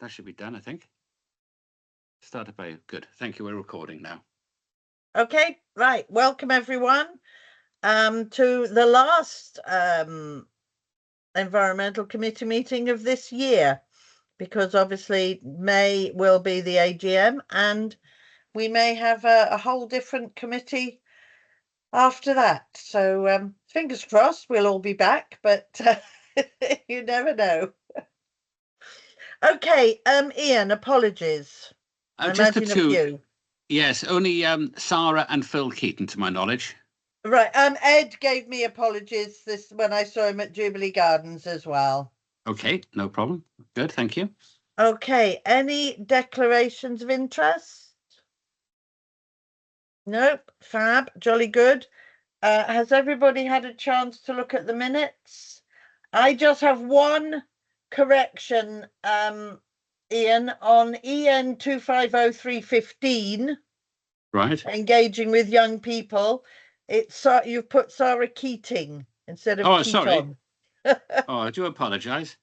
that should be done, I think. Started by good. Thank you. We're recording now. Okay, right. Welcome everyone to the last Environmental Committee meeting of this year, because obviously May will be the AGM and we may have a whole different committee after that. So fingers crossed we'll all be back, but you never know. Okay, Ian, apologies. I Just the imagine two. a few. Yes, only Sarah and Phil Keaton, to my knowledge. Right. Ed gave me apologies this when I saw him at Jubilee Gardens as well. Okay, no problem. Good, thank you. Okay, any declarations of interest? Nope. Fab, jolly good. Has everybody had a chance to look at the minutes? I just have one correction, Ian, on EN 250315. Right. Engaging with young people. It's you've put Sarah Keating instead of Keaton. Sorry. Oh, I do apologise.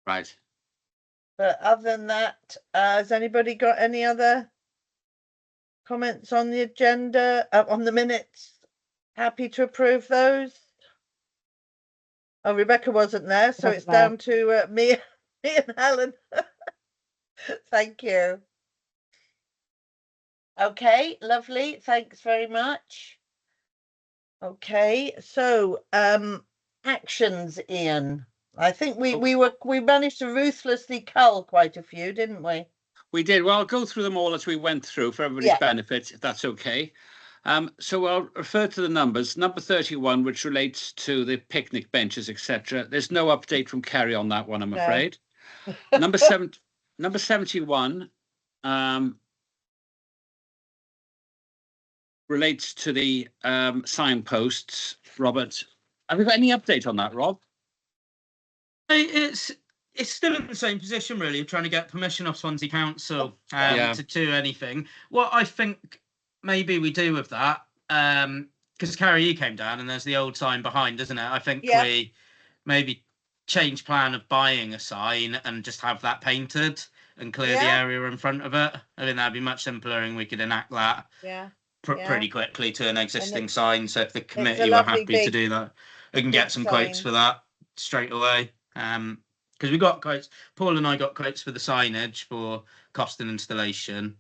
Right. But other than that, has anybody got any other comments on the agenda, on the minutes? Happy to approve those? Oh, Rebecca wasn't there, so it's down to me and Helen. Thank you. Okay, lovely. Thanks very much. Okay, so actions, Ian. I think we managed to ruthlessly cull quite a few, didn't we? We did. Well, I'll go through them all as we went through for everybody's benefit, if that's okay. So I'll refer to the numbers. Number 31, which relates to the picnic benches, etc. There's no update from Kerry on that one, I'm afraid. Number 71 relates to the signposts. Robert, have you got any update on that, Rob? It's still in the same position, really, trying to get permission off Swansea Council to do anything. What I think maybe we do with that, because Carrie, you came down and there's the old sign behind, isn't it? I think we maybe change plan of buying a sign and just have that painted and clear the area in front of it. I think that'd be much simpler and we could enact that pretty quickly to an existing sign. So if the committee were happy to do that, we can get some quotes for that straight away. Because we got quotes, Paul and I got quotes for the signage for cost and installation.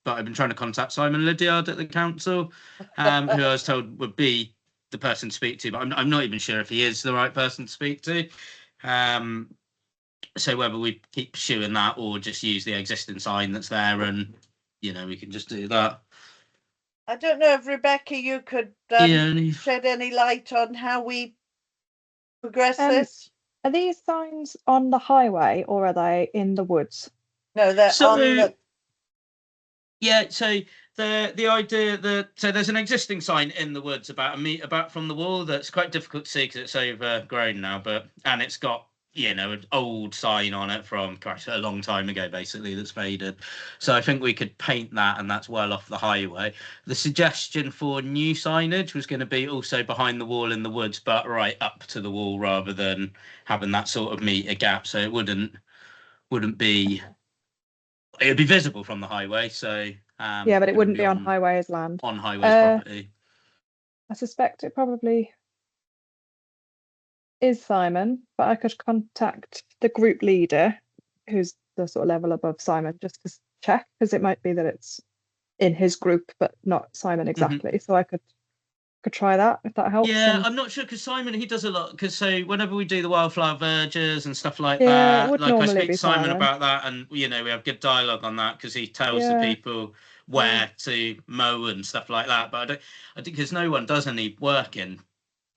But I've been trying to contact Simon Lydiard at the council, who I was told would be the person to speak to, but I'm not even sure if he is the right person to speak to. So whether we keep pursuing that or just use the existing sign that's there, and we can just do that. I don't know if Rebecca, you could shed any light on how we progress this. Are these signs on the highway or are they in the woods? No, they're on the... Yeah, so the idea that there's an existing sign in the woods about about from the wall that's quite difficult to see because it's overgrown now, and it's got an old sign on it from a long time ago, basically, that's faded. So I think we could paint that, and that's well off the highway. The suggestion for new signage was going to be also behind the wall in the woods, but right up to the wall rather than having that sort of meter gap. So it wouldn't be. It'd be visible from the highway. So yeah, but it wouldn't be on highways land. On highways property. I suspect it probably is Simon, but I could contact the group leader, who's the sort of level above Simon, just to check, because it might be that it's in his group, but not Simon exactly. Mm-hmm. So I could try that if that helps. Yeah, I'm not sure because Simon, he does a lot. Because so whenever we do the wildflower verges and stuff like that, like I speak to Simon about that, and we have good dialogue on that because he tells the people where to mow and stuff like that. But I think because no one does any work in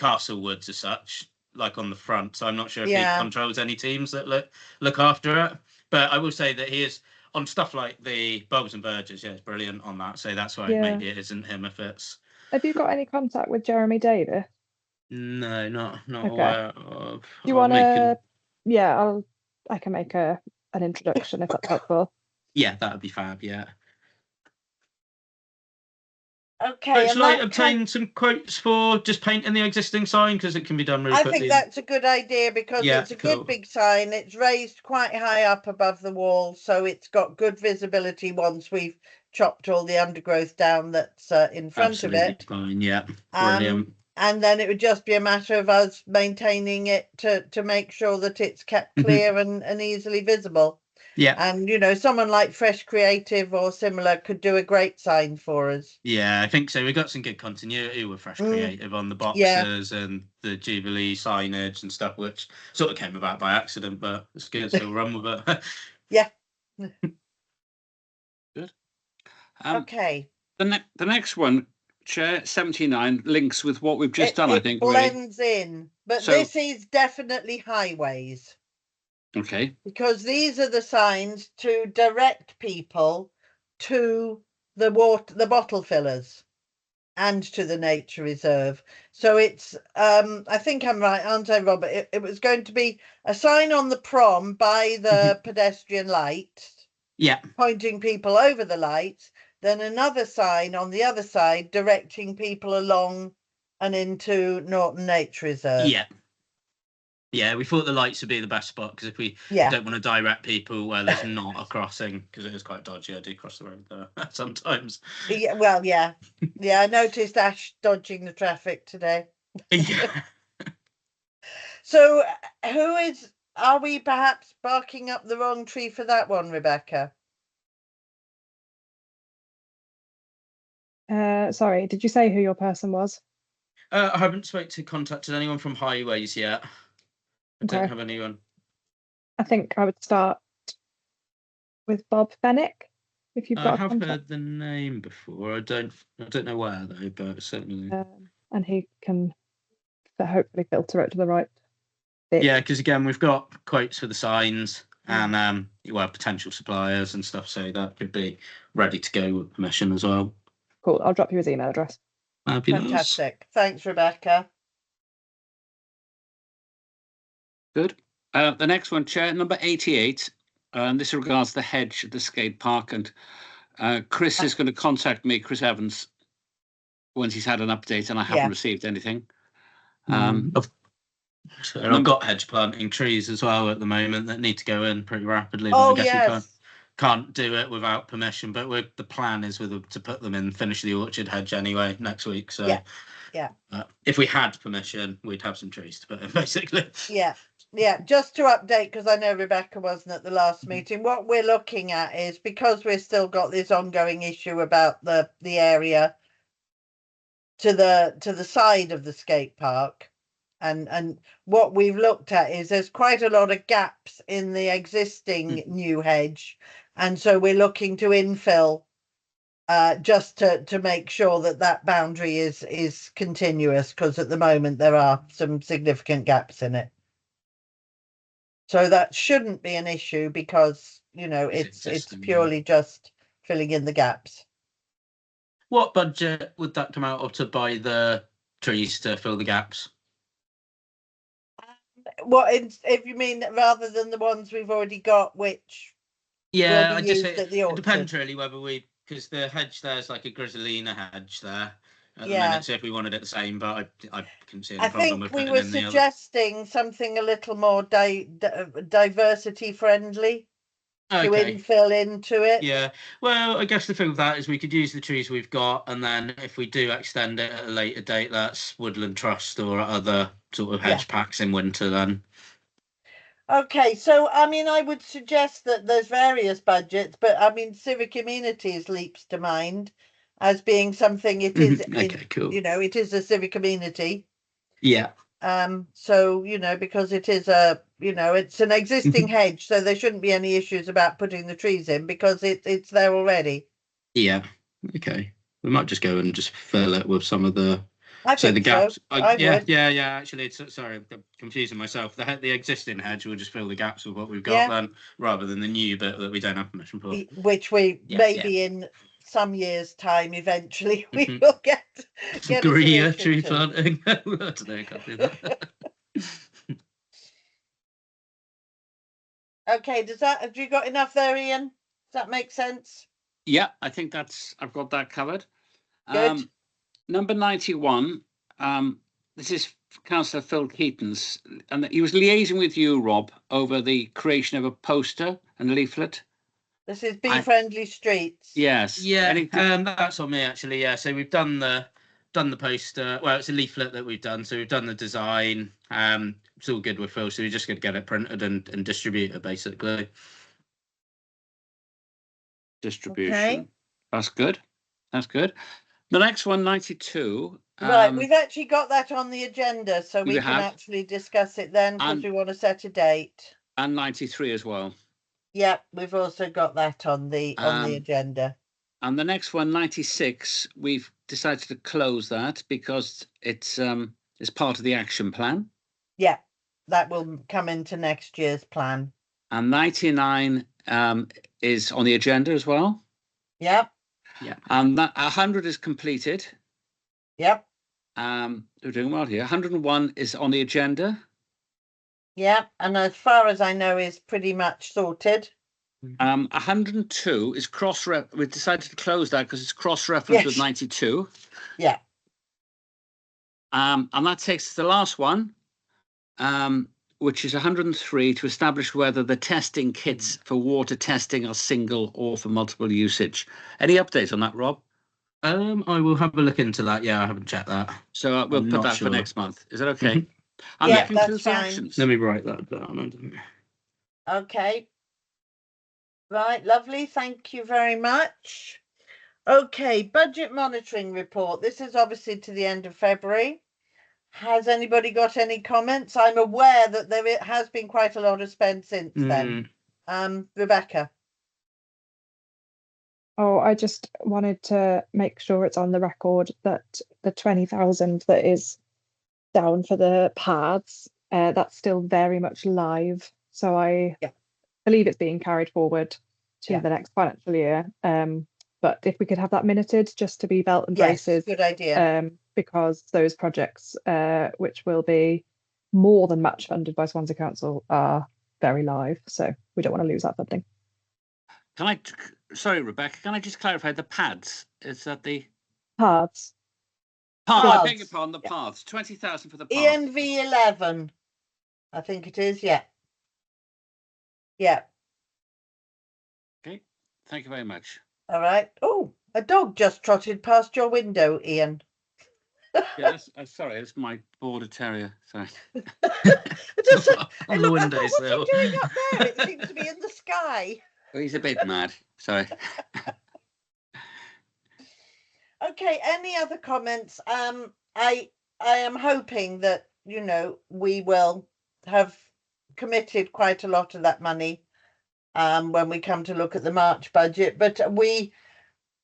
Castle Woods as such, like on the front. So I'm not sure if he controls any teams that look after it. But I will say that he is on stuff like the bulbs and verges. Yeah, it's brilliant on that. So that's why maybe it isn't him if it's. Have you got any contact with Jeremy Davis? No, not aware of. Do you want to? Yeah, I can make an introduction if that's helpful. Yeah, that would be fab. Yeah. Okay, Shall I obtain some quotes for just painting the existing sign, because it can be done really I quickly? think that's a good idea because Yeah, it's a cool. good big sign. It's raised quite high up above the wall, so it's got good visibility once we've chopped all the undergrowth down that's in front Absolutely of it. fine. Yeah, brilliant. And then it would just be a matter of us maintaining it to make sure that it's kept Mhm. clear and easily visible. Yeah, And someone like Fresh Creative or similar could do a great sign for us. yeah, I think so. We got some good continuity with Fresh Creative on the Yeah. boxes and the Jubilee signage and stuff, which sort of came about by accident, but it's good. So we'll run with it. Yeah. Good. Okay. The next one, Chair 79, links with what we've just done, I think. It blends in, but So- this is definitely highways Okay. because these are the signs to direct people to the bottle fillers and to the nature reserve. So it's I think I'm right, aren't I, Robert? It was going to be a sign on the prom by the pedestrian light, Yeah, pointing people over the lights, then another sign on the other side directing people along and into Norton Nature Reserve. yeah. Yeah, we thought the lights would be the best spot, because if we Yeah. don't want to direct people where there's not a crossing, because it is quite dodgy. I do cross the road there sometimes. Yeah, well, yeah. Yeah, I noticed Ash dodging the traffic today. Yeah. So are we perhaps barking up the wrong tree for that one, Rebecca? Sorry, did you say who your person was? I haven't contacted anyone from Highways yet. I don't Okay. have anyone. I think I would start with Bob Fennick, if you've got I a have contact. heard the name before. I don't know where though, but certainly. And he can hopefully filter it to the right bit. Yeah, because again, we've got quotes for the signs and potential suppliers and stuff, so that could be ready to go with permission as well. Cool. I'll drop you his email address. Fabulous. Fantastic. Thanks, Rebecca. Good. The next one, Chair, number 88. This regards the hedge at the skate park, and Chris is going to contact me, Chris Evans, once he's had an update, and I haven't received anything. I've got hedge planting trees as well at the moment that need to go in pretty rapidly. But I guess we can't do it without permission. But the plan is to put them in, finish the orchard hedge anyway next week. So yeah. If we had permission, we'd have some trees to put in, basically. Yeah, just to update, because I know Rebecca wasn't at the last meeting, what we're looking at is, because we've still got this ongoing issue about the area to the side of the skate park, and what we've looked at is there's quite a lot of gaps in the existing new hedge, and so we're looking to infill just to make sure that boundary is continuous, because at the moment there are some significant gaps in it. So that shouldn't be an issue, because it's purely just filling in the gaps. What budget would that come out of to buy the trees to fill the gaps? What if you mean rather than the ones we've already got, which will be used at the orchard? It depends really whether because the hedge there's like a Griselina hedge there at the minute, so if we wanted it the same, but I can see any problem with putting in the other. I think we were suggesting something a little more diversity friendly. To infill into it. Yeah, well, I guess the thing with that is we could use the trees we've got, and then if we do extend it at a later date, that's Woodland Trust or other sort of hedge packs in winter then. Okay, so I mean, I would suggest that there's various budgets, but I mean, civic amenities leaps to mind as being something. It is, cool. It is a civic amenity. Yeah. So because it is it's an existing hedge, so there shouldn't be any issues about putting the trees in, because it's there already. Yeah. Okay. We might just go and just fill it with some of the. The gaps. Yeah. Actually, sorry, I'm confusing myself. The existing hedge will just fill the gaps with what we've got then, rather than the new bit that we don't have permission for. Which we maybe in some years' time, eventually we will get agree tree planting. I don't know, I can't do that. Okay, have you got enough there, Ian? Does that make sense? Yeah, I think I've got that covered. Good. Number 91. This is Councillor Phil Keaton's, and he was liaising with you, Rob, over the creation of a poster and leaflet. This is Be Friendly Streets. Yes. Yeah, that's on me actually. Yeah, so we've done the poster. Well, it's a leaflet that we've done. So we've done the design. It's all good with Phil. So we're just going to get it printed and distribute it basically. Distribution. Okay. That's good. That's good. The next one, 92. Right, we've actually got that on the agenda, so we can have. actually discuss it then because And- we want to set a date. And 93 as well. Yep, we've also got that on the agenda. And the next one, 96, we've decided to close that because it's part of the action plan. Yeah, that will come into next year's plan. And 99 is on the agenda as well. Yep. Yeah. And that 100 is completed. Yep. We're doing well here. 101 is on the agenda. Yep. And as far as I know, is pretty much sorted. 102 is we decided to close that because it's cross-referenced with 92. Yeah. And that takes us to the last one, which is 103, to establish whether the testing kits for water testing are single or for multiple usage. Any updates on that, Rob? I will have a look into that. Yeah, I haven't checked that. So we'll I'm put not that sure. for next month. Is that okay? Mhm. And Yeah, that concludes the that's fine. actions. Let me write that down. Okay. Right, lovely. Thank you very much. Okay, budget monitoring report. This is obviously to the end of February. Has anybody got any comments? I'm aware that there has been quite a lot of spend since then. Rebecca. Oh, I just wanted to make sure it's on the record that the 20,000 that is down for the paths, that's still very much live. So I believe it's being carried forward to the next financial year. But if we could have that minuted just to be belt and braces. Yes, good idea. Because those projects, which will be more than match funded by Swansea Council, are very live. So we don't want to lose that funding. Sorry, Rebecca, can I just clarify the pads? Is that the Paths? I beg your pardon, the paths. 20,000 for the paths. ENV 11, I think it is. Yeah. Yeah. Okay, thank you very much. All right. Oh, a dog just trotted past your window, Ian. Yes, sorry, it's my border terrier. Sorry. On the window What's sill. he doing up there? It seems to be in the sky. Oh, he's a bit mad. Sorry. Okay, any other comments? I am hoping that, we will have committed quite a lot of that money when we come to look at the March budget, but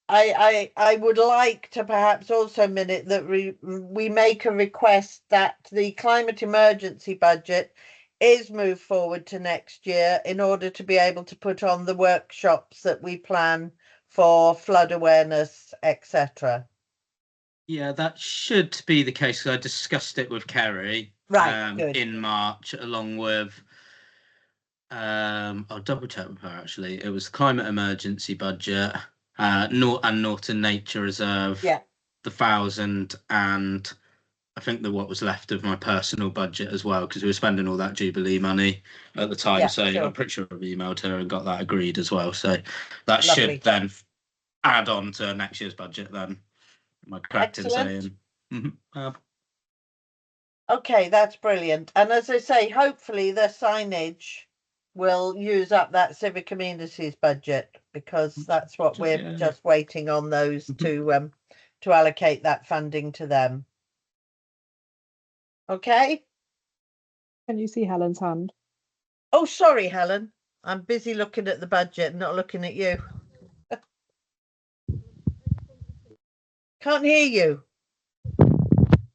I would like to perhaps also minute that we make a request that the climate emergency budget is moved forward to next year in order to be able to put on the workshops that we plan for flood awareness, etc. Yeah, that should be the case because I discussed it with Kerry good. in March, along with I'll double check with her actually. It was climate emergency budget, and Norton Nature Reserve, the 1,000, and I think what was left of my personal budget as well, because we were spending all that Jubilee money at the time. I'm pretty sure I've emailed her and got that agreed as well. So that should then add on to next year's budget then. Am I correct in saying? Okay, that's brilliant. And as I say, hopefully the signage will use up that civic amenities budget, because that's what we're just waiting on those to allocate that funding to them. Okay. Can you see Helen's hand? Oh, sorry, Helen. I'm busy looking at the budget, not looking at you. Can't hear you.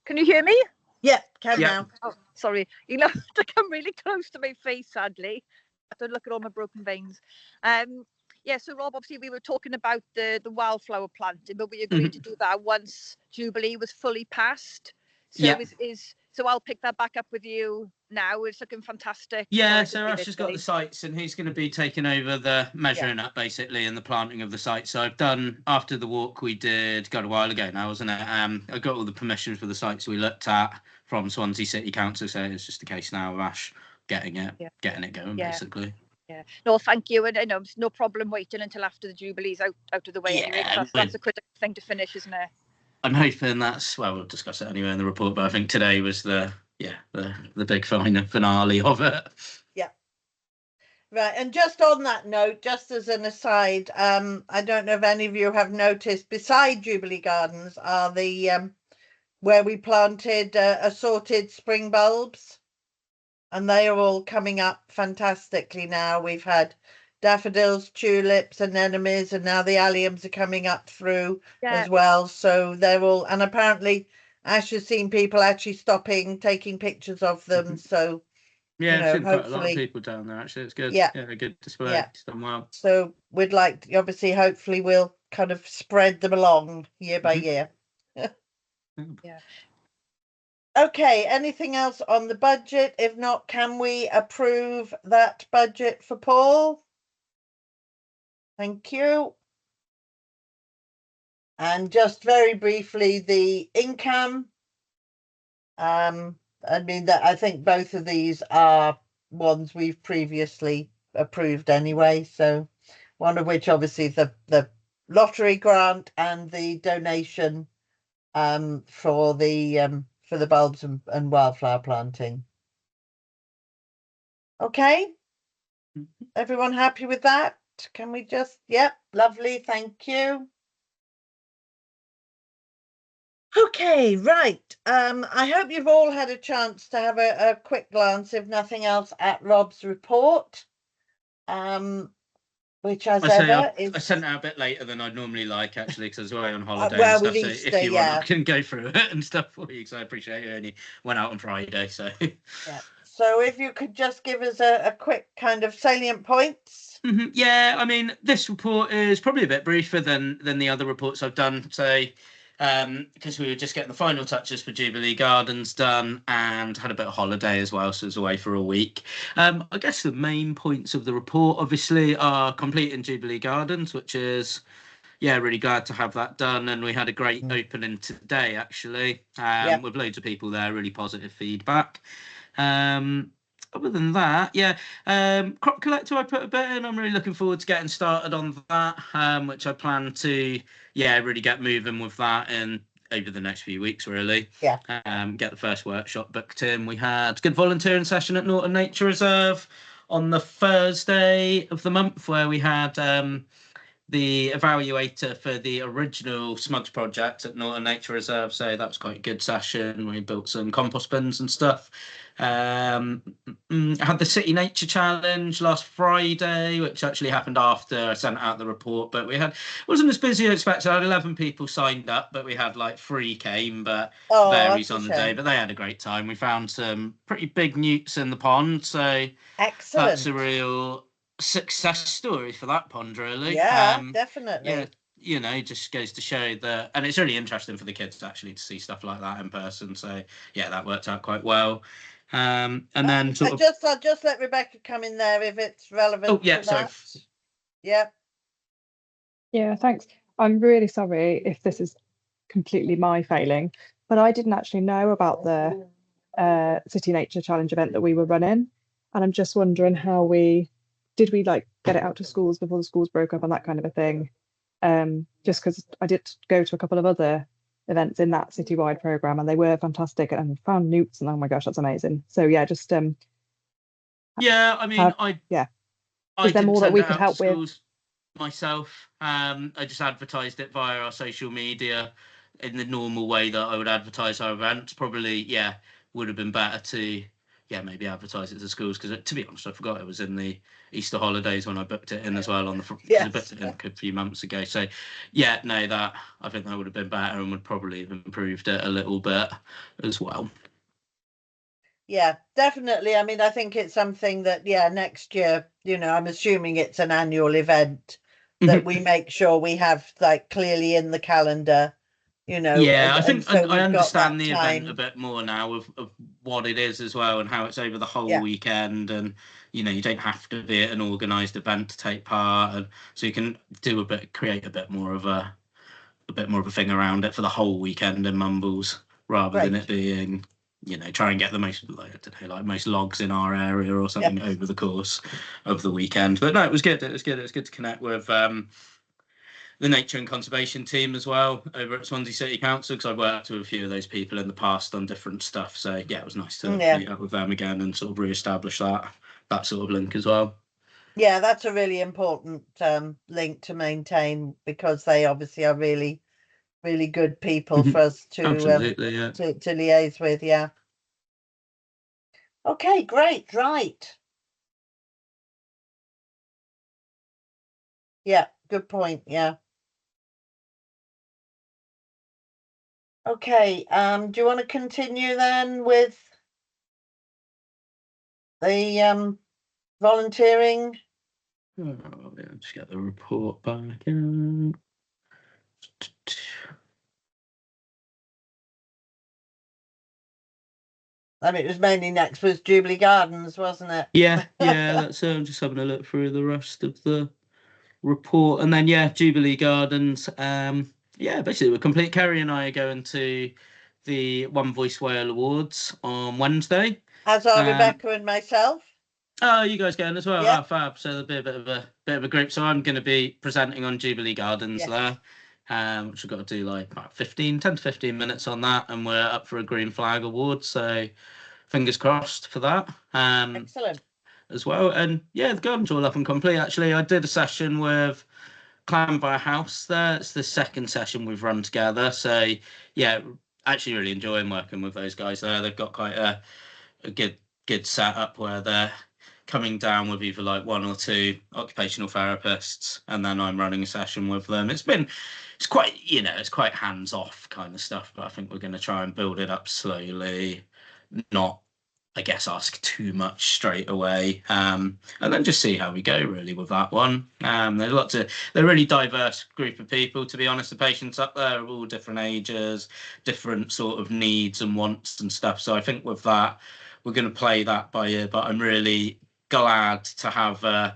Can you hear me? Yeah, can now. Oh, sorry. You know, to come really close to my face, sadly. I have to look at all my broken veins. So Rob, obviously we were talking about the wildflower planting, but we agreed to do that once Jubilee was fully passed. So is So I'll pick that back up with you now. It's looking fantastic. Yeah, Honestly, so Ash has got the sites and he's going to be taking over the measuring up basically and the planting of the site. So I've done, after the walk we did, got a while ago now, wasn't it? I got all the permissions for the sites we looked at from Swansea City Council. So it's just a case now of Ash getting it going basically. Yeah, no, thank you. And I know it's no problem waiting until after the Jubilee's out of the way anyway. That's a critical thing to finish, isn't it? I'm hoping we'll discuss it anyway in the report, but I think today was the big finale of it. Yeah. Right, and just on that note, just as an aside, I don't know if any of you have noticed, beside Jubilee Gardens are the where we planted assorted spring bulbs, and they are all coming up fantastically now. We've had daffodils, tulips, anemones, and now the alliums are coming up through as well. So they're all, and apparently Ash has seen people actually stopping, taking pictures of them. So I've seen quite a lot of people down there actually. It's good. Yeah, a good display. Yeah. It's done well. So we'd like to, obviously, hopefully we'll kind of spread them along year by year. Yeah. Okay, anything else on the budget? If not, can we approve that budget for Paul? Thank you. And just very briefly, the income. I think both of these are ones we've previously approved anyway. So one of which obviously the lottery grant and the donation for the bulbs and wildflower planting. Okay, everyone happy with that? Can we just, lovely, thank you. Okay, right. I hope you've all had a chance to have a quick glance, if nothing else, at Rob's report. Which as ever is... I sent it out a bit later than I'd normally like, actually, because I was away on holiday well, and stuff. with Easter, so if you want, I can go through it and stuff for you, because I appreciate it. Only went out on Friday, so... Yeah. So if you could just give us a quick kind of salient points. Yeah, I mean, this report is probably a bit briefer than the other reports I've done, so... because we were just getting the final touches for Jubilee Gardens done and had a bit of holiday as well, so I was away for a week. I guess the main points of the report obviously are completing Jubilee Gardens, which is really glad to have that done, and we had a great opening today actually, with loads of people there, really positive feedback. Other than that, Crop Collector I put a bit in. I'm really looking forward to getting started on that, which I plan to really get moving with that in over the next few weeks really. Get the first workshop booked in. We had a good volunteering session at Norton Nature Reserve on the Thursday of the month, where we had the evaluator for the original Smugs project at Norton Nature Reserve, so that was quite a good session. We built some compost bins and stuff. I had the City Nature Challenge last Friday, which actually happened after I sent out the report, but it wasn't as busy as expected. I had 11 people signed up, but we had like 3 came, but varies on the day. But they had a great time. We found some pretty big newts in the pond, so excellent. That's a real success story for that pond, really. Definitely. Just goes to show that, and it's really interesting for the kids actually to see stuff like that in person. So that worked out quite well. And then I'll just let Rebecca come in there if it's relevant. Oh yeah, sorry. Yeah, thanks. I'm really sorry if this is completely my failing, but I didn't actually know about the City Nature Challenge event that we were running, and I'm just wondering how we get it out to schools before the schools broke up and that kind of a thing. Just because I did go to a couple of other events in that citywide program and they were fantastic, and found newts, and oh my gosh, that's amazing. So is there more that we could help with myself? I just advertised it via our social media in the normal way that I would advertise our events. Probably would have been better to maybe advertise it to schools, because to be honest I forgot it was in the Easter holidays when I booked it in as well I booked it in a few months ago. So that I think that would have been better and would probably have improved it a little bit as well. Definitely. I mean, I think it's something that next year, I'm assuming it's an annual event that we make sure we have like clearly in the calendar you know. Yeah, I and think so I we've got understand that the time. event a bit more now of what it is as well, and how it's over the whole Yeah. weekend, and you know, you don't have to be at an organised event to take part, and so you can create a bit more of a thing around it for the whole weekend in Mumbles, rather than Great. it being, you know, try and get the most, like, I don't know, like most logs in our area or something over the course of the weekend. But no, it was good. It was good to connect with the nature and conservation team as well over at Swansea City Council, because I've worked with a few of those people in the past on different stuff. So yeah, it was nice to meet up with them again and sort of re-establish that sort of link as well. Yeah, that's a really important link to maintain, because they obviously are really, really good people for us to Absolutely, yeah. to liaise with. Yeah. Okay, great. Right. Yeah, good point. Yeah. Okay, do you want to continue then with the volunteering? Oh, yeah, just get the report back in. I mean, it was mainly next was Jubilee Gardens, wasn't it? Yeah, that's I'm just having a look through the rest of the report, and then Jubilee Gardens. Basically we're complete. Kerry and I are going to the One Voice Whale Awards on Wednesday. As are Rebecca and myself. Oh, you guys going as well? Yeah. Oh, fab. So there'll be a bit of a group. So I'm going to be presenting on Jubilee Gardens there. Which we've got to do like about 10 to 15 minutes on that, and we're up for a Green Flag Award. So fingers crossed for that. Excellent. As well. And yeah, the garden's all up and complete. Actually, I did a session with Clanby House there. It's the second session we've run together. So yeah, actually really enjoying working with those guys there. They've got quite a good setup where they're coming down with either like one or two occupational therapists, and then I'm running a session with them. It's quite hands-off kind of stuff, but I think we're going to try and build it up slowly, not, I guess, ask too much straight away, and then just see how we go really with that one. They're a really diverse group of people, to be honest. The patients up there are all different ages, different sort of needs and wants and stuff. So I think with that, we're going to play that by ear. But I'm really glad to have I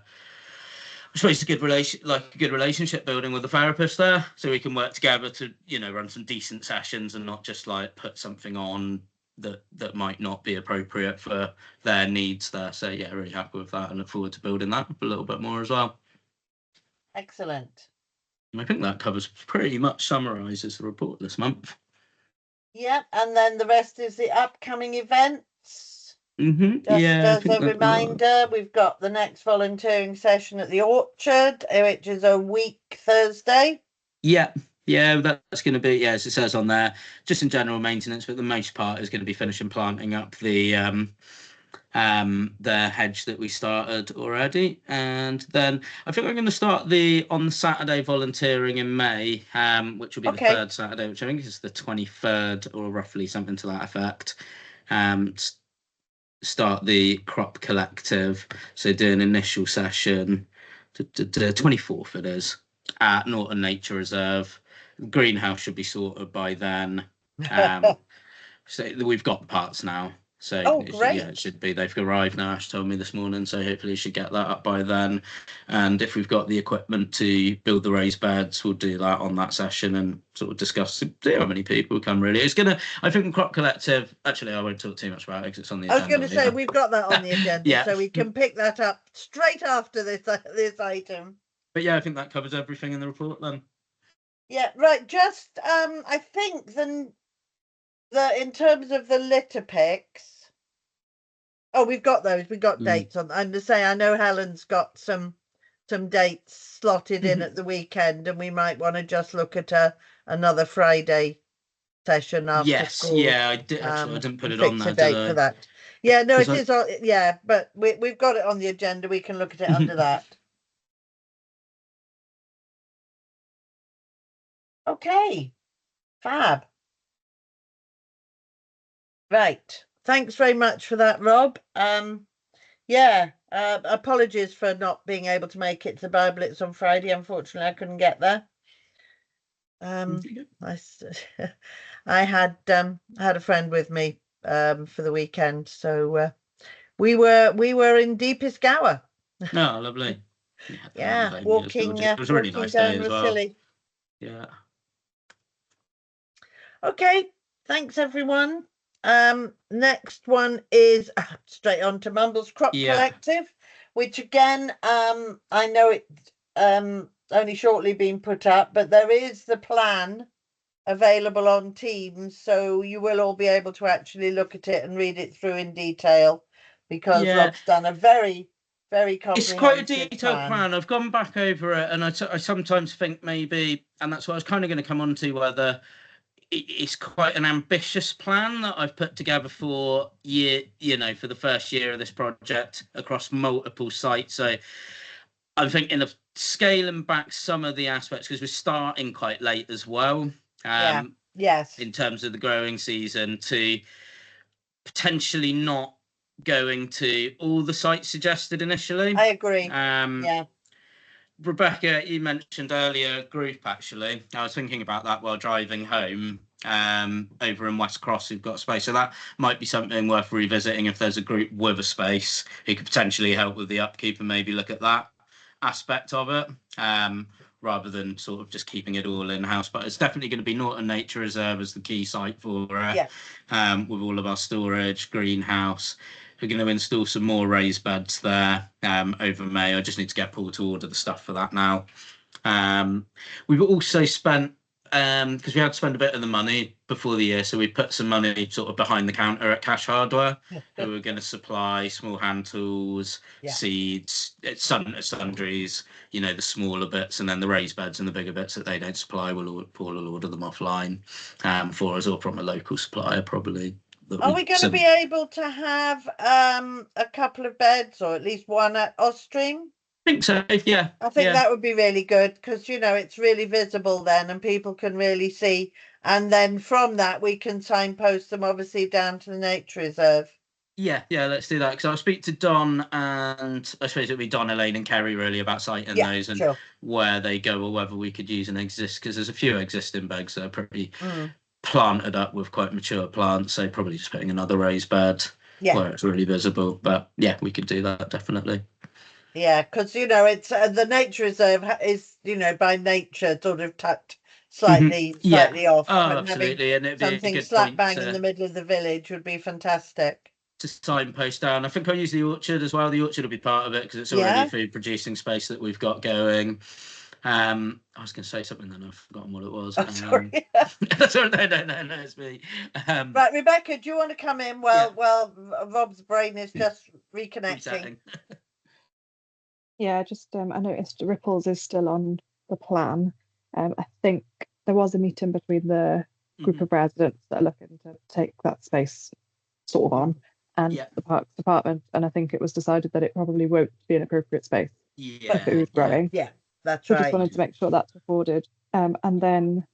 suppose a good relationship building with the therapist there, so we can work together to, you know, run some decent sessions and not just like put something on that might not be appropriate for their needs there. So yeah, really happy with that and look forward to building that up a little bit more as well. Excellent. And I think that pretty much summarises the report this month. Yep, and then the rest is the upcoming events. Just as a reminder, we've got the next volunteering session at the Orchard, which is a week Thursday. Yeah, that's going to be, as it says on there, just in general maintenance, but the most part is going to be finishing planting up the hedge that we started already. And then I think I'm going to start on the Saturday volunteering in May, which will be the third Saturday, which I think is the 23rd or roughly something to that effect. Start the crop collective, so do an initial session, the 24th it is, at Norton Nature Reserve. The greenhouse should be sorted by then. So we've got the parts now. So it should be. They've arrived now, Ash told me this morning, so hopefully we should get that up by then. And if we've got the equipment to build the raised beds, we'll do that on that session and sort of discuss, see how many people come really. It's going to, I think, Crop Collective, actually I won't talk too much about it because it's on the agenda. I was going to say, we've got that on the agenda, so we can pick that up straight after this item. But yeah, I think that covers everything in the report then. Yeah, right. Just, I think the in terms of the litter picks, we've got those. We've got dates on. I'm to say, I know Helen's got some dates slotted in at the weekend, and we might want to just look at another Friday session after school. Yeah, I did. Actually, I didn't put it on there. Fix a date for that. Yeah, no, it is. Yeah, but we've got it on the agenda. We can look at it under that. Okay, fab. Right. Thanks very much for that, Rob. Apologies for not being able to make it to Bible Blitz on Friday. Unfortunately, I couldn't get there. I had a friend with me for the weekend, so we were in Deepest Gower. No, lovely. Yeah, walking. It was a really nice day as well. Yeah. Okay, thanks everyone. Next one is straight on to Mumbles Crop Collective, which again, I know it's only shortly been put up, but there is the plan available on Teams, so you will all be able to actually look at it and read it through in detail, because Rob's done a very comprehensive It's quite a detailed plan. I've gone back over it, and I sometimes think maybe, and that's what I was kind of going to come on to, whether it's quite an ambitious plan that I've put together for for the first year of this project across multiple sites. So I'm thinking of scaling back some of the aspects, because we're starting quite late as well. Yes. In terms of the growing season, to potentially not going to all the sites suggested initially. I agree. Rebecca, you mentioned earlier group, actually. I was thinking about that while driving home. Over in West Cross, we've got space, so that might be something worth revisiting if there's a group with a space who could potentially help with the upkeep and maybe look at that aspect of it, rather than sort of just keeping it all in-house. But it's definitely going to be Norton Nature Reserve as the key site for it, with all of our storage, greenhouse. We're going to install some more raised beds there over May. I just need to get Paul to order the stuff for that now. We've also spent, because we had to spend a bit of the money before the year, so we put some money sort of behind the counter at Cash Hardware, who were going to supply small hand tools, seeds, sundries, the smaller bits, and then the raised beds and the bigger bits that they don't supply, Paul will order them offline for us, or from a local supplier probably. Are we going to be able to have a couple of beds, or at least one at Ostream? I think so, yeah. I think that would be really good, because it's really visible then, and people can really see, and then from that we can signpost them obviously down to the nature reserve. Yeah, let's do that, because I'll speak to Don, and I suppose it'll be Don, Elaine and Kerry really about siting those and where they go, or whether we could use an because there's a few existing beds that are pretty planted up with quite mature plants, so probably just putting another raised bed where it's really visible. But we could do that definitely. Yeah, because it's the nature reserve is by nature sort of tucked slightly off. Oh, absolutely, and it'd be something a good slap bang in the middle of the village would be fantastic. To signpost down. I think I'll use the orchard as well. The orchard will be part of it, because it's already food producing space that we've got going. I was going to say something, then I've forgotten what it was. Oh, sorry. No, it's me. Right, Rebecca, do you want to come in while Rob's brain is just reconnecting? Just I noticed Ripples is still on the plan. I think there was a meeting between the group of residents that are looking to take that space sort of on, and the Parks Department, and I think it was decided that it probably won't be an appropriate space for food growing. Yeah, that's so right. Just wanted to make sure that's afforded. And then,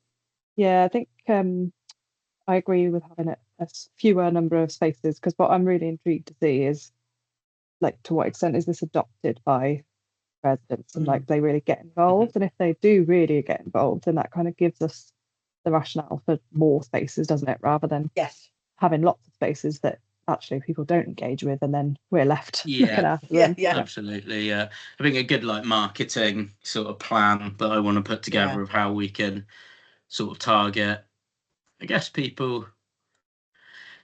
I think I agree with having a fewer number of spaces, because what I'm really intrigued to see is, like, to what extent is this adopted by residents, and like they really get involved, and if they do really get involved, then that kind of gives us the rationale for more spaces, doesn't it, rather than having lots of spaces that actually people don't engage with, and then we're left looking after them. Absolutely. I think a good marketing sort of plan that I want to put together of how we can sort of target, I guess, people.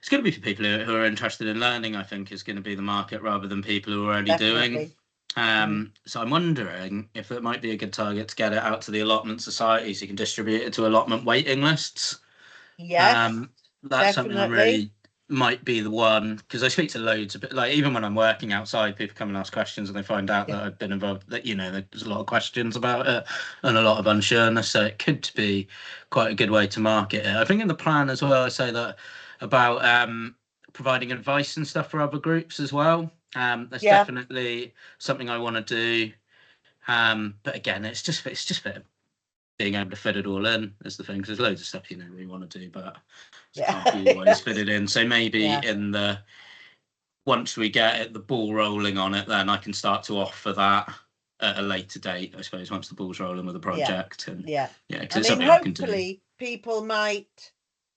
It's going to be for people who are interested in learning, I think, is going to be the market, rather than people who are already doing. So I'm wondering if it might be a good target to get it out to the allotment societies. You can distribute it to allotment waiting lists. Yes, that's something I really might be the one, because I speak to loads of, like, even when I'm working outside, people come and ask questions, and they find out that I've been involved, that there's a lot of questions about it and a lot of unsureness, so it could be quite a good way to market it. I think in the plan as well, I say that about providing advice and stuff for other groups as well. That's definitely something I want to do, but again, it's just being able to fit it all in is the thing, because there's loads of stuff we want to do, but can't always fit it in. So maybe once we get the ball rolling on it, then I can start to offer that at a later date, I suppose, once the ball's rolling with the project. And Yeah. because I it's mean, something I can do. hopefully people might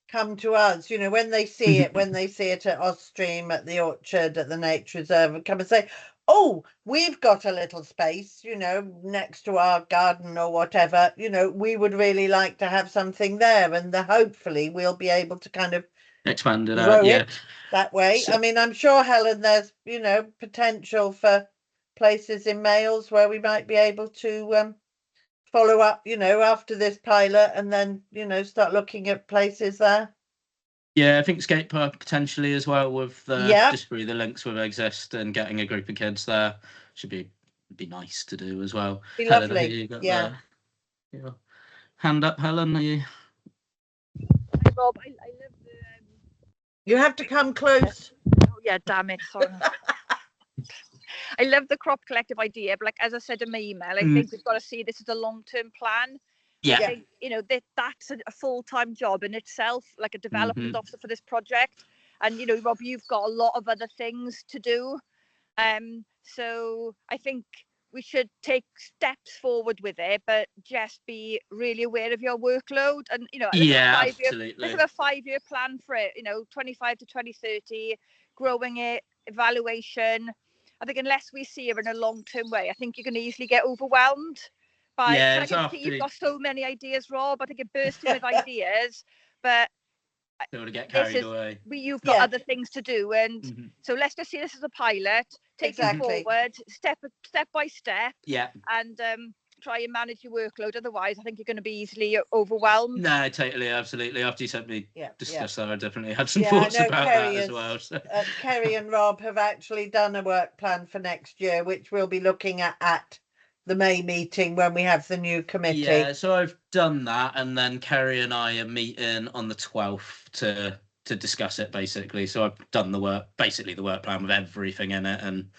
come to us, you know, when they see it, when they see it at Ostream, at the Orchard, at the Nature Reserve, and come and say, oh, we've got a little space, you know, next to our garden or whatever, you know, we would really like to have something there. And hopefully we'll be able to kind of Expand it grow out, yeah. it that way. So- I mean, I'm sure, Helen, there's, you know, potential for places in Males where we might be able to follow up, you know, after this pilot, and then, you know, start looking at places there. Yeah, I think skate park potentially as well, with Yeah. just through the links with Exist and getting a group of kids there should be nice to do as well. Be Helen, lovely. have you got Yeah. your hand up, Helen? Are you? Hi, Rob. I love the. You have to come close. Oh yeah, damn it! Sorry. I love the crop collective idea, but like as I said in my email, I think we've got to see this as a long-term plan. Yeah. I think, you know, that's a full-time job in itself, like a development officer for this project. And, you know, Rob, you've got a lot of other things to do. So I think we should take steps forward with it, but just be really aware of your workload. And, you know, Absolutely. let's have a 5-year plan for it, you know, 25 to 2030, growing it, evaluation. I think unless we see it in a long-term way, I think you're going to easily get overwhelmed. I can see you've got so many ideas, Rob. I think it bursting with ideas, but don't want to get carried away. You've got other things to do, and so let's just see this as a pilot, take it forward, step by step, and try and manage your workload. Otherwise, I think you're going to be easily overwhelmed. No, totally, absolutely. After you sent me discuss that, I definitely had some thoughts about that as well. So. Kerry and Rob have actually done a work plan for next year, which we'll be looking at the May meeting when we have the new committee. Yeah, so I've done that, and then Kerry and I are meeting on the 12th to discuss it, basically. So I've done the work plan with everything in it, and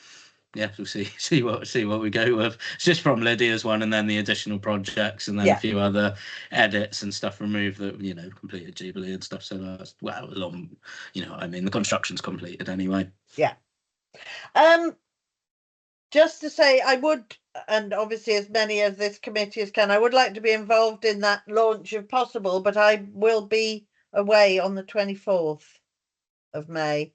yeah, we'll see what we go with. It's just from Lydia's one, and then the additional projects, and then a few other edits and stuff removed that, you know, completed Jubilee and stuff. So that's you know, I mean, the construction's completed anyway. Yeah. Just to say, I would, and obviously as many of this committee as can, I would like to be involved in that launch if possible, but I will be away on the 24th of May.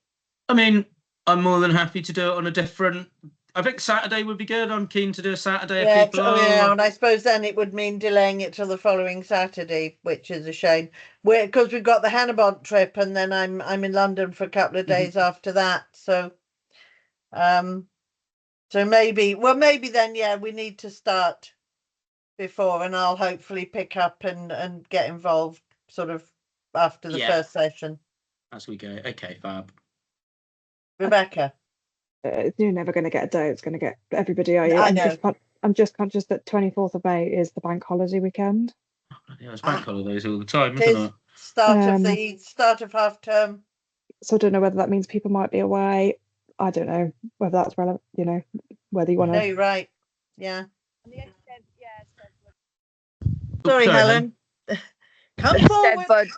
I mean, I'm more than happy to do it on a different. I think Saturday would be good. I'm keen to do a Saturday. And I suppose then it would mean delaying it till the following Saturday, which is a shame. Because we've got the Hannibal trip, and then I'm in London for a couple of days after that. So, so maybe then, we need to start before, and I'll hopefully pick up and get involved sort of after the first session. As we go. Okay, fab. Rebecca. You're never going to get a day. It's going to get everybody. I know. I'm just conscious that 24th of May is the bank holiday weekend. Yeah, it's bank holidays all the time, isn't it? Start of half term. So I don't know whether that means people might be away. I don't know whether that's relevant. You know, whether you want to. No, you're right. Yeah. Oh, sorry, Helen. Come forward.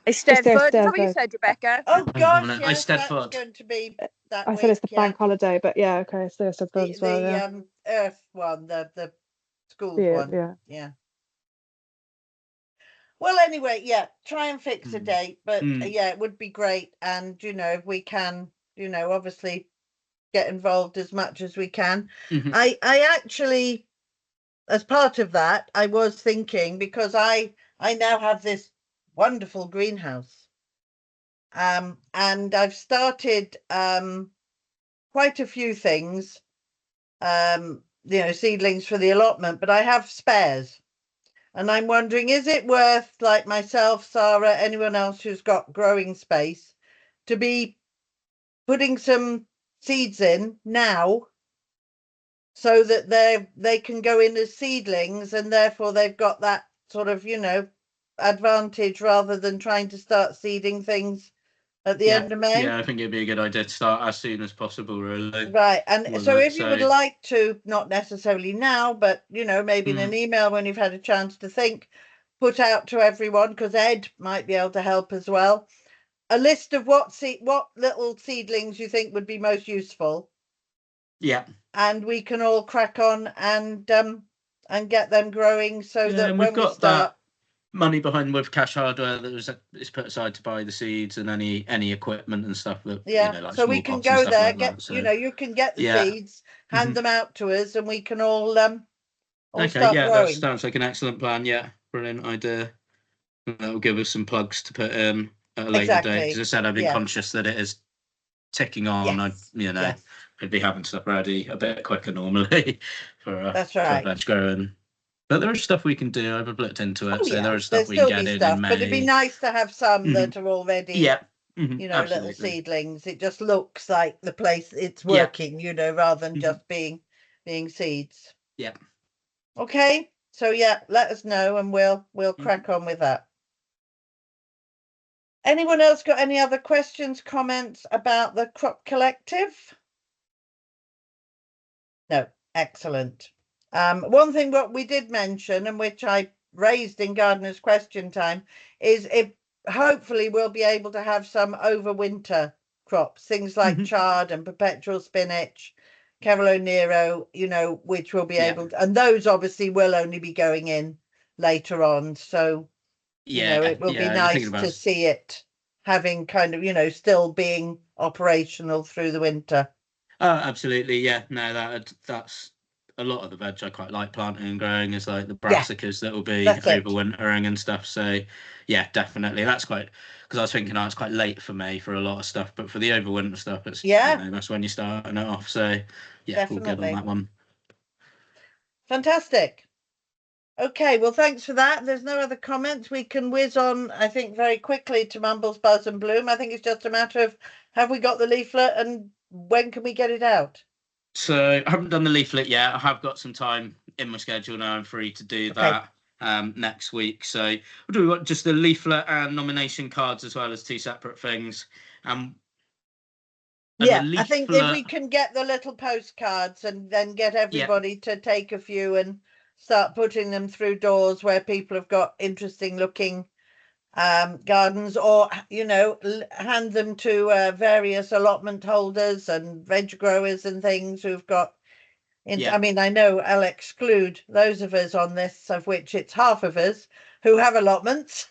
I said what you said, Rebecca. Oh gosh, I said that's going to be that I said it's the bank holiday, but yeah, okay, so Stedford as well. The Earth one, the school one. Yeah. Well, anyway, try and fix a date, but it would be great, and you know, if we can, you know, obviously get involved as much as we can. I actually, as part of that, I was thinking, because I now have this wonderful greenhouse, and I've started quite a few things, you know, seedlings for the allotment, but I have spares, and I'm wondering, is it worth, like myself, Sarah, anyone else who's got growing space, to be putting some seeds in now so that they can go in as seedlings, and therefore they've got that sort of, you know, advantage, rather than trying to start seeding things at the end of May. Yeah, I think it'd be a good idea to start as soon as possible, really. Right, and so if you would like to, not necessarily now, but you know, maybe in an email when you've had a chance to think, put out to everyone, because Ed might be able to help as well, a list of what little seedlings you think would be most useful, Yeah. And we can all crack on and get them growing so that when we start. That money behind with Cash Hardware that is put aside to buy the seeds and any equipment and stuff that like so we can go there, get you can get the seeds, hand them out to us, and we can all start growing. That sounds like an excellent plan. Yeah, brilliant idea. That'll give us some plugs to put in at a later date. As I said, I've been conscious that it is ticking on. I'd be having stuff ready a bit quicker normally for veg growing. But there is stuff we can do. I've looked into it, so there is stuff we can get in May. But it'd be nice to have some that are already, absolutely. Little seedlings. It just looks like the place it's working, rather than just being seeds. Yeah. Okay. So let us know, and we'll crack on with that. Anyone else got any other questions, comments about the Crop Collective? No. Excellent. One thing what we did mention, and which I raised in Gardener's Question Time, is if hopefully we'll be able to have some overwinter crops, things like chard and perpetual spinach, Cavolo Nero, which will be able to, and those obviously will only be going in later on. So, it will be nice to see it having kind of, still being operational through the winter. Oh, absolutely. Yeah, no, that's a lot of the veg I quite like planting and growing is like the brassicas that will be overwintering and stuff. So yeah, definitely. That's quite, because I was thinking it's quite late for May for a lot of stuff, but for the overwinter stuff, it's that's when you're starting it off. So yeah, we'll get on that one. Fantastic. Okay, well, thanks for that. There's no other comments. We can whiz on, I think, very quickly to Mumbles, Buzz and Bloom. I think it's just a matter of, have we got the leaflet and when can we get it out? So I haven't done the leaflet yet. I have got some time in my schedule now. I'm free to do that next week. So we'll do just the leaflet and nomination cards as well as two separate things. I think if we can get the little postcards and then get everybody to take a few and start putting them through doors where people have got interesting looking gardens, or hand them to various allotment holders and veg growers and things who've got I mean, I know I'll exclude those of us on this, of which it's half of us who have allotments.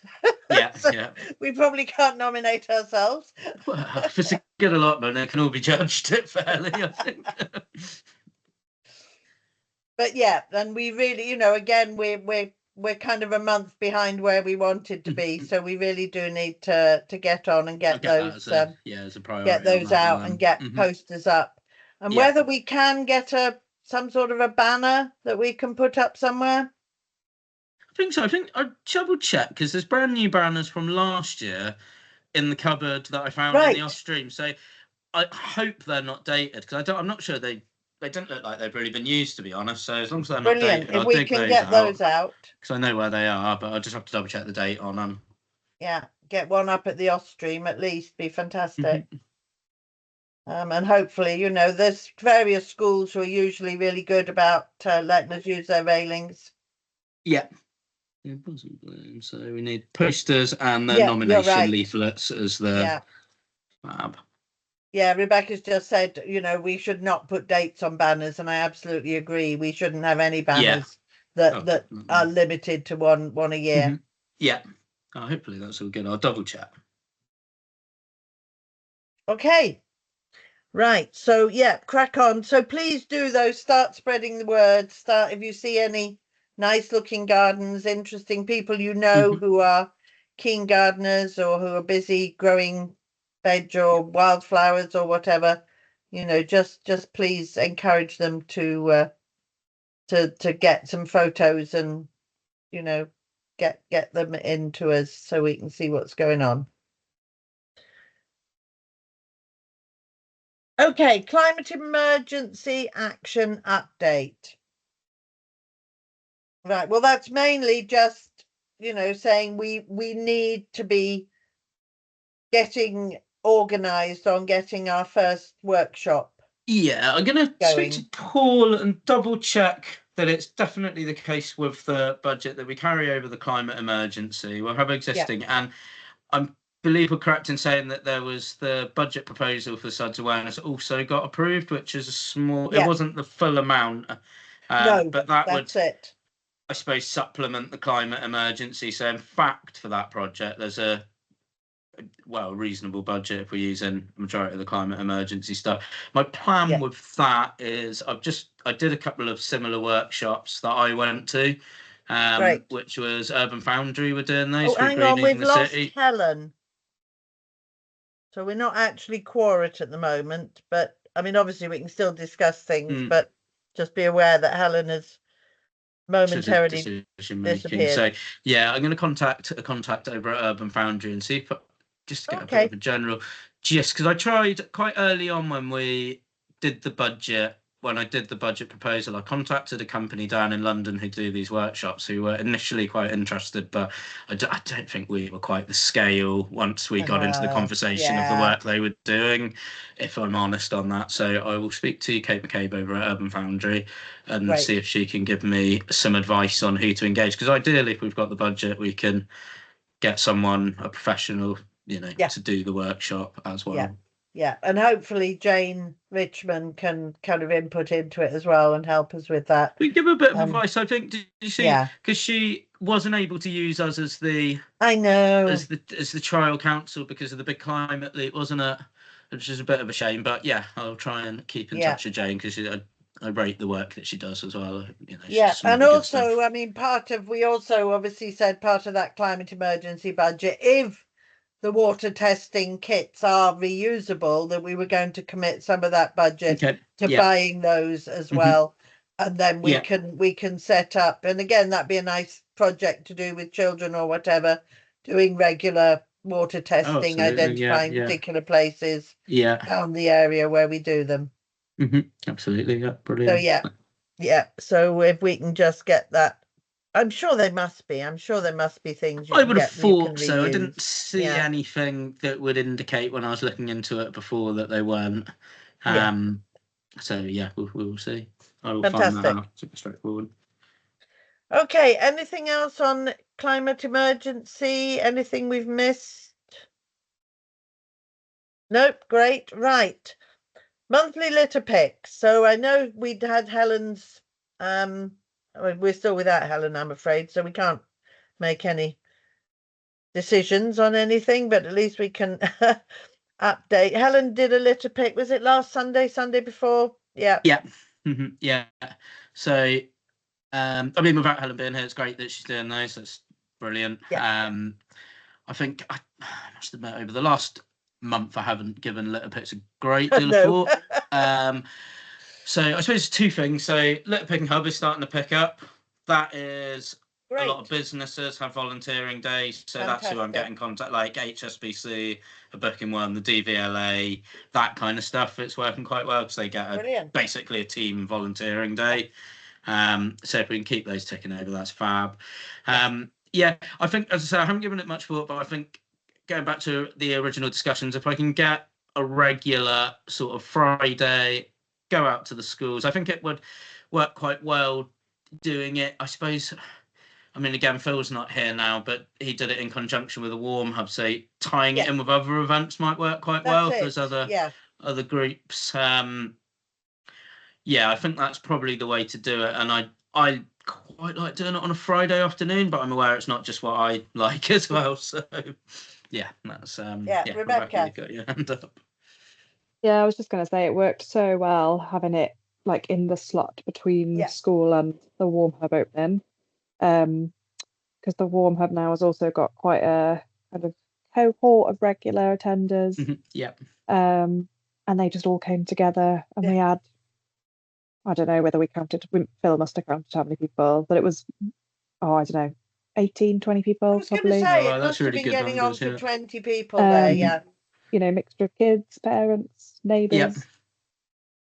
We probably can't nominate ourselves. Well, if it's a good allotment, they can all be judged fairly, I think. But and we really, again, we're kind of a month behind where we wanted to be, so we really do need to get on and get those as a priority, get those out and get posters up, and whether we can get some sort of a banner that we can put up somewhere. I think so. I think I'll double check because there's brand new banners from last year in the cupboard that I found in the off stream. So I hope they're not dated because I'm not sure they don't look like they've really been used, to be honest. So as long as they're not dated, I'll dig those out. Because I know where they are, but I'll just have to double check the date on them. Yeah, get one up at the off stream at least. Be fantastic. And hopefully, there's various schools who are usually really good about letting us use their railings. Yeah. So we need posters and the nomination leaflets as the fab. Yeah, Rebecca's just said, we should not put dates on banners, and I absolutely agree. We shouldn't have any banners that are limited to one a year. Yeah. Hopefully that's all good. I'll double check. Okay. Right. So crack on. So please do those. Start spreading the word. If you see any nice looking gardens, interesting people who are keen gardeners or who are busy growing veg or wildflowers or whatever, just please encourage them to get some photos and get them into us so we can see what's going on. Okay, climate emergency action update. Right, well, that's mainly just saying we need to be getting organised on getting our first workshop. I'm going to speak to Paul and double check that it's definitely the case with the budget that we carry over the climate emergency. We'll have existing, and I'm believe we're correct in saying that there was the budget proposal for SUDS awareness also got approved, which is a small. Yeah. It wasn't the full amount, No, but that would, that's it. I suppose, supplement the climate emergency. So in fact, for that project, there's a reasonable budget if we're using the majority of the climate emergency stuff. My plan with that is I did a couple of similar workshops that I went to, which was Urban Foundry were doing those. Oh, hang on, we've lost Helen. So we're not actually quorate at the moment, but I mean, obviously we can still discuss things, but just be aware that Helen has momentarily disappeared. So yeah, I'm going to contact a contact over at Urban Foundry and see if just to get a bit of a general, just because I tried quite early on when we did the budget. When I did the budget proposal, I contacted a company down in London who do these workshops, who were initially quite interested, but I don't think we were quite the scale once we got into the conversation of the work they were doing, if I'm honest on that. So I will speak to Kate McCabe over at Urban Foundry and see if she can give me some advice on who to engage. Because ideally, if we've got the budget, we can get someone, a professional, to do the workshop as well. Yeah, and hopefully Jane Richmond can kind of input into it as well and help us with that. We give a bit of advice, I think. Did you see? Because she wasn't able to use us as the as the trial council because of the big climate leak, wasn't it? Which is a bit of a shame. But yeah, I'll try and keep in touch with Jane because I rate the work that she does as well. And also, I mean, we also obviously said part of that climate emergency budget, if the water testing kits are reusable, that we were going to commit some of that budget to buying those as well, and then we can set up. And again, that'd be a nice project to do with children or whatever, doing regular water testing, identifying particular places around the area where we do them. Absolutely, brilliant. So so if we can just get that. I'm sure there must be things. I would have thought so. I didn't see anything that would indicate when I was looking into it before that they weren't. So yeah, we'll see. I will find that out. Super straightforward. Okay. Anything else on climate emergency? Anything we've missed? Nope. Great. Right. Monthly litter picks. So I know we'd had Helen's. We're still without Helen, I'm afraid, so we can't make any decisions on anything, but at least we can update. Helen did a litter pick. Was it last Sunday before? Yeah. So, I mean, without Helen being here, it's great that she's doing those. That's brilliant. I think I must admit, over the last month, I haven't given litter picks a great deal of thought. So I suppose two things. So Litter Picking Hub is starting to pick up. That is a lot of businesses have volunteering days. So that's who I'm getting contact, like HSBC, a booking one, the DVLA, that kind of stuff. It's working quite well because they get basically a team volunteering day. So if we can keep those ticking over, that's fab. I think, as I said, I haven't given it much thought, but I think going back to the original discussions, if I can get a regular sort of Friday, go out to the schools, I think it would work quite well doing it. I suppose, I mean, again, Phil's not here now, but he did it in conjunction with a warm hub, so tying it in with other events might work quite well. There's other groups. I think that's probably the way to do it. And I quite like doing it on a Friday afternoon, but I'm aware it's not just what I like as well. So that's Rebecca, got your hand up. Yeah, I was just going to say it worked so well having it like in the slot between school and the warm hub opening, because the warm hub now has also got quite a kind of cohort of regular attenders. And they just all came together, and we had, I don't know whether we counted, Phil must have counted how many people, but it was, I don't know, 18, 20 people. I was going to say, it must have been getting on to 20 people there, mixture of kids, parents, neighbours.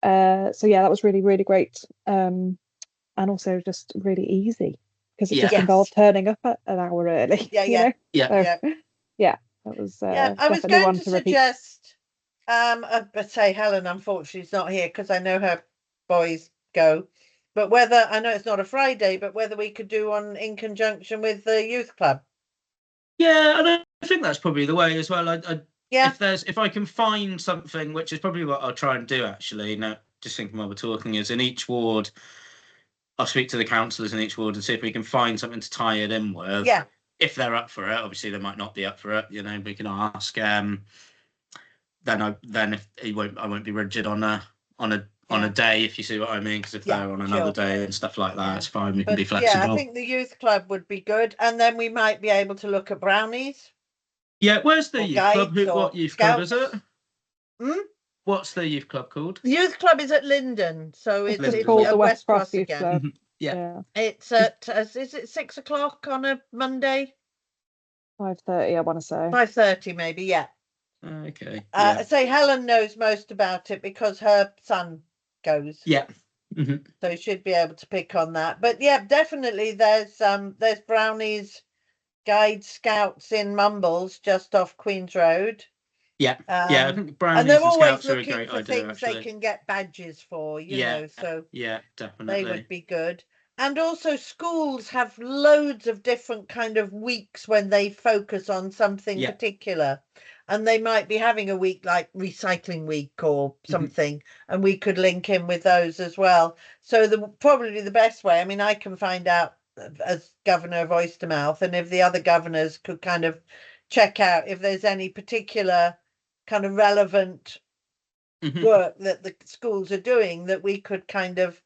So that was really, really great. And also just really easy because it just involved turning up at an hour early. That was I was going to suggest, but say Helen, unfortunately, is not here because I know her boys go. But whether, I know it's not a Friday, but whether we could do one in conjunction with the youth club. Yeah, I don't I think that's probably the way as well. Yeah. If I can find something, which is probably what I'll try and do actually. Now, just thinking while we're talking, is in each ward, I'll speak to the councillors in each ward and see if we can find something to tie it in with. Yeah. If they're up for it, obviously they might not be up for it. You know, we can ask. Then if I won't be rigid on a day, if you see what I mean. Because if they're on another day and stuff like that, it's fine. We can be flexible. Yeah, I think the youth club would be good, and then we might be able to look at brownies. Yeah, where's the youth club? What youth club is it? What's the youth club called? The youth club is at Linden, so it's called the West Cross again. Youth Club. Yeah. It's at is it 6 o'clock on a Monday? 5:30, I want to say. 5:30 maybe, yeah. Okay. I say Helen knows most about it because her son goes. Yeah. So you should be able to pick on that. But yeah, definitely there's brownies, guide scouts in Mumbles just off Queen's Road. Yeah. I think brownies and they're always scouts are a looking great for idea, things actually. they can get badges for, you know, so yeah, definitely. they would be good. And also schools have loads of different kind of weeks when they focus on something particular. And they might be having a week like recycling week or something, and we could link in with those as well. So probably the best way, I mean, I can find out as governor of Oystermouth, and if the other governors could kind of check out if there's any particular kind of relevant work that the schools are doing, that we could kind of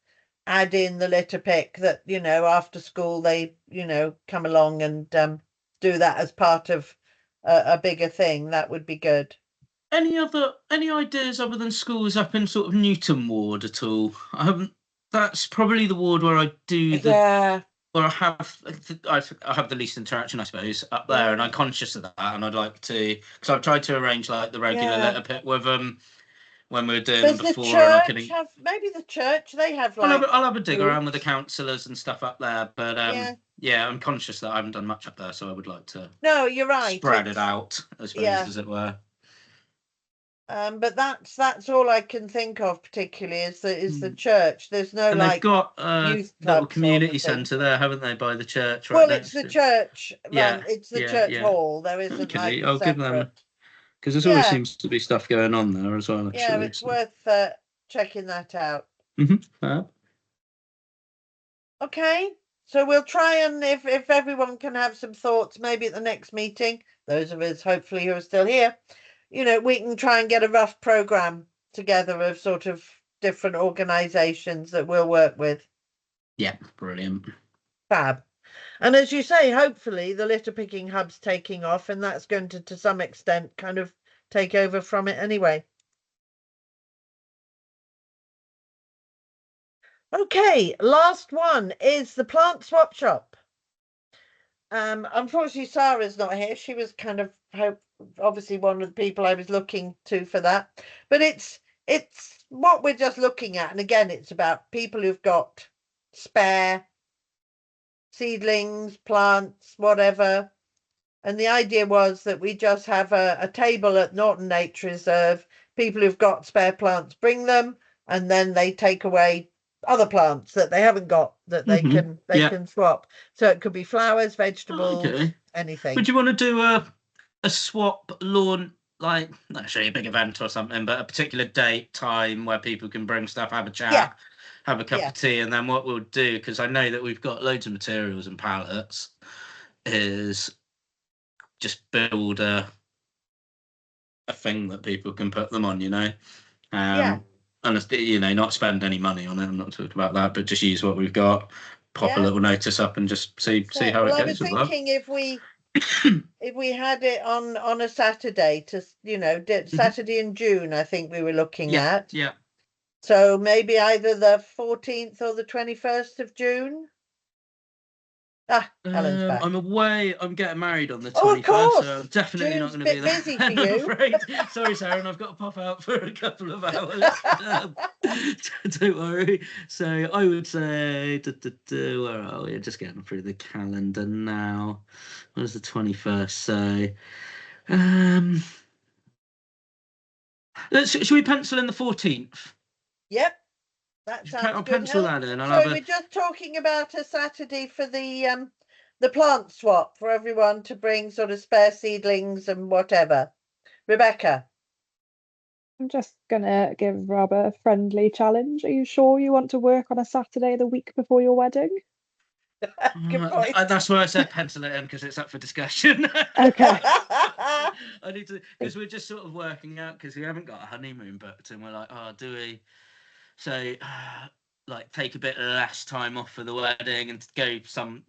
add in the litter pick, that, you know, after school they, you know, come along and do that as part of a bigger thing. That would be good. Any ideas other than schools up in sort of Newton ward at all? That's probably the ward where I do where I have the least interaction, I suppose, up there, and I'm conscious of that, and I'd like to, because I've tried to arrange like the regular litter pick with them when we were doing them before. Maybe the church, they have like. I'll have a dig around with the councillors and stuff up there, but I'm conscious that I haven't done much up there, so I would like to. No, you're right. Spread it out, I suppose, as it were. But that's all I can think of particularly is the church. There's no and like. They've got a little community centre there, haven't they, by the church? Right, well, it's the church. It's the church hall. There isn't. Okay, like I'll give them, because there always seems to be stuff going on there as well. Actually, yeah, it's worth checking that out. Okay, so we'll try, and if everyone can have some thoughts, maybe at the next meeting, those of us hopefully who are still here, you know, we can try and get a rough program together of sort of different organisations that we'll work with. Yeah, brilliant. Fab. And as you say, hopefully the litter picking hub's taking off, and that's going to some extent kind of take over from it anyway. Okay, last one is the plant swap shop. Unfortunately, Sarah's not here. She was kind of obviously one of the people I was looking to for that. But it's what we're just looking at, and again, it's about people who've got spare seedlings, plants, whatever. And the idea was that we just have a table at Norton Nature Reserve. People who've got spare plants bring them, and then they take away other plants that they haven't got that they can swap. So it could be flowers, vegetables, anything. Would you want to do a swap lawn, like not necessarily a big event or something, but a particular date, time where people can bring stuff, have a chat, have a cup of tea, and then what we'll do, because I know that we've got loads of materials and pallets, is just build a thing that people can put them on, you know. And, you know, not spend any money on it. I'm not talking about that, but just use what we've got, pop a little notice up, and just see how it goes. I was thinking if we had it on a Saturday, to, you know, Saturday in June, I think we were looking at. Yeah. So maybe either the 14th or the 21st of June. Helen's back. I'm away. I'm getting married on the 21st. Oh, of course. So I'm definitely not going to be there. Busy for you. I'm afraid. Sorry, Sarah, I've got to pop out for a couple of hours. Don't worry. So I would say, where are we? Just getting through the calendar now. What is the 21st? So, should we pencil in the 14th? Yep. That sounds I'll good. pencil that in. So we're just talking about a Saturday for the the plant swap for everyone to bring sort of spare seedlings and whatever. Rebecca? I'm just gonna give Rob a friendly challenge. Are you sure you want to work on a Saturday the week before your wedding? Good point. That's why I said pencil it in, because it's up for discussion. Okay. I need to, because we're just sort of working out, because we haven't got a honeymoon booked, and we're like, oh, do we? So, like, take a bit less time off for the wedding and take some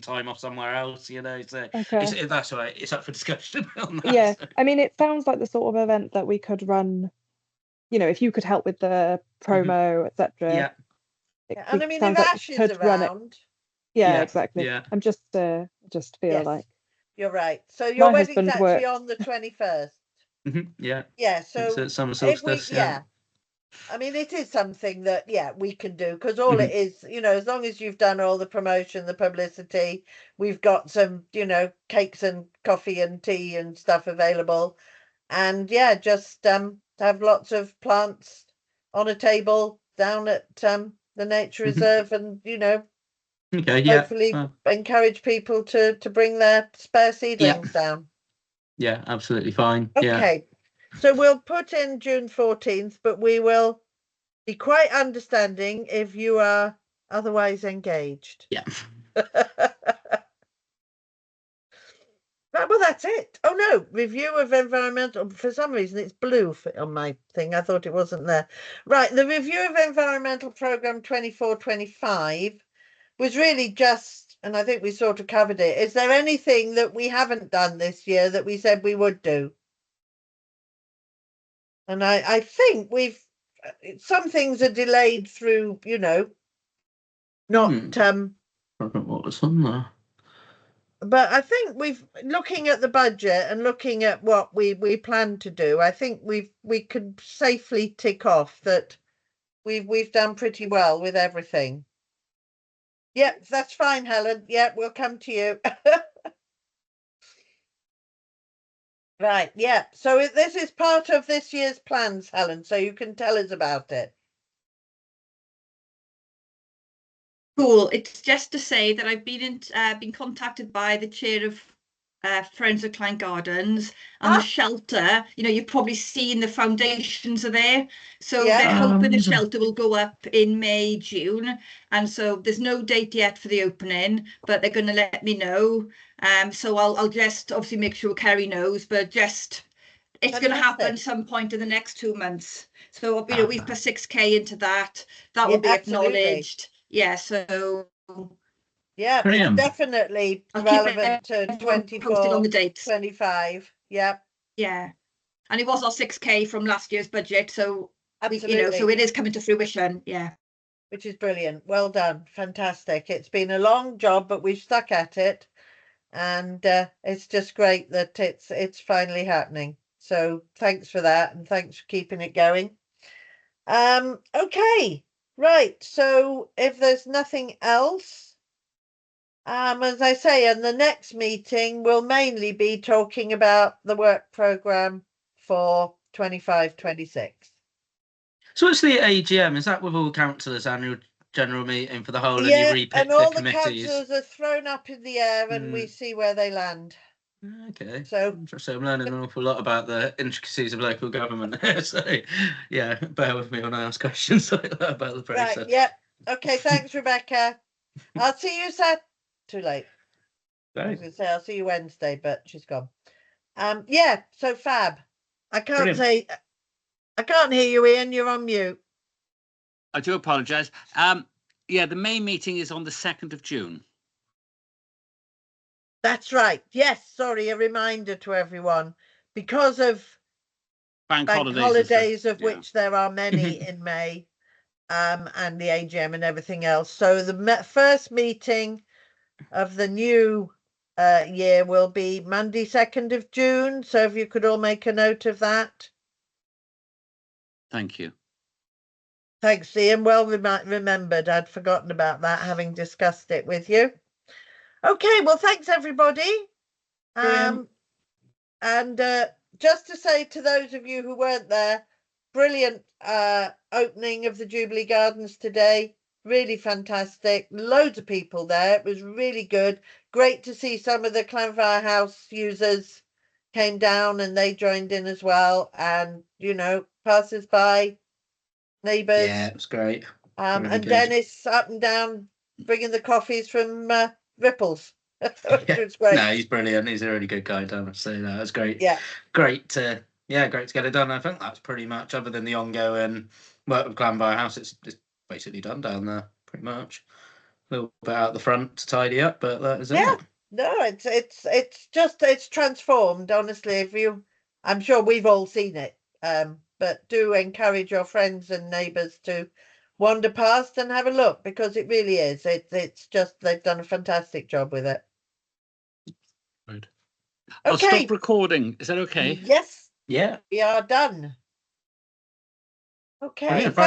time off somewhere else, you know. So Okay. that's why it's up for discussion on that. Yeah, So. I mean, it sounds like the sort of event that we could run. You know, if you could help with the promo, etc. Yeah. And I mean, if sounds like Ash we is could run it. around, Yeah, Yeah, exactly. yeah. I'm just feel Yes. like you're right. So your My wedding's husband actually works. on the 21st. Yeah. Yeah, It's so at summer if we, solstice. Yeah. I mean, it is something that, we can do, because all it is, as long as you've done all the promotion, the publicity, we've got some, cakes and coffee and tea and stuff available. And just have lots of plants on a table down at the nature reserve, and, Okay. Yeah. hopefully encourage people to bring their spare seedlings down. Yeah, absolutely fine. Okay. So we'll put in June 14th, but we will be quite understanding if you are otherwise engaged. Yeah. Right, well, that's it. Oh no, review of environmental. For some reason, it's blue on my thing. I thought it wasn't there. Right, the review of environmental program 24-25 was really just, and I think we sort of covered it. Is there anything that we haven't done this year that we said we would do? And I think some things are delayed through, not I don't know what was on there. But I think looking at the budget and looking at what we plan to do, I think we could safely tick off that we've done pretty well with everything. Yep, that's fine, Helen. Yep, we'll come to you. Right, yeah. So this is part of this year's plans, Helen, so you can tell us about it. Cool. It's just to say that I've been contacted by the chair of Friends of Klein Gardens and the shelter. You've probably seen the foundations are there. So they're hoping the shelter will go up in May, June. And so there's no date yet for the opening, but they're going to let me know. So I'll just obviously make sure Kerry knows, but it's going to happen some point in the next 2 months. So, we've put 6K into that. That will be acknowledged. Yeah, so it's definitely relevant to 24 on the dates. 25. Yeah, and it was our 6K from last year's budget, so absolutely. So it is coming to fruition. Which is brilliant. Well done, fantastic. It's been a long job, but we've stuck at it, and it's just great that it's finally happening. So thanks for that, and thanks for keeping it going. Okay. Right, so if there's nothing else, as I say, in the next meeting, we'll mainly be talking about the work programme for 25-26. So it's the AGM, is that with all councillors' annual general meeting for the whole, and you repick and all the committees? The councillors are thrown up in the air, and we see where they land. Okay. So interesting. I'm learning an awful lot about the intricacies of local government. So yeah, bear with me when I ask questions like that about the process. Right, yeah. Okay, thanks, Rebecca. I'll see you too late. I was going to say I'll see you Wednesday, but she's gone. So fab. I can't hear you, Ian. You're on mute. I do apologise. The main meeting is on the 2nd of June. That's right. Yes, sorry, a reminder to everyone. Because of bank holidays of which there are many in May, and the AGM and everything else. So the first meeting of the new year will be Monday, 2nd of June. So if you could all make a note of that. Thank you. Thanks, Ian. Well remembered. I'd forgotten about that, having discussed it with you. Okay, well, thanks, everybody. And just to say to those of you who weren't there, brilliant opening of the Jubilee Gardens today. Really fantastic. Loads of people there. It was really good. great to see some of the Clanfire House users came down and they joined in as well, and passers by, neighbours. Yeah, it was great. And Really good. Dennis up and down bringing the coffees from Ripples. Which was great. No, he's brilliant. He's a really good guy, I must say. That was great. Yeah. Great to get it done. I think that's pretty much, other than the ongoing work with Clanfire House, it's basically done down there, pretty much. A little bit out the front to tidy up, but that is it. No, it's transformed, honestly. I'm sure we've all seen it, but do encourage your friends and neighbours to wander past and have a look, because it really is. It's just, they've done a fantastic job with it. Right. I'll Okay. stop recording. Is that okay? Yes, Yeah. we are done. Okay. Brilliant.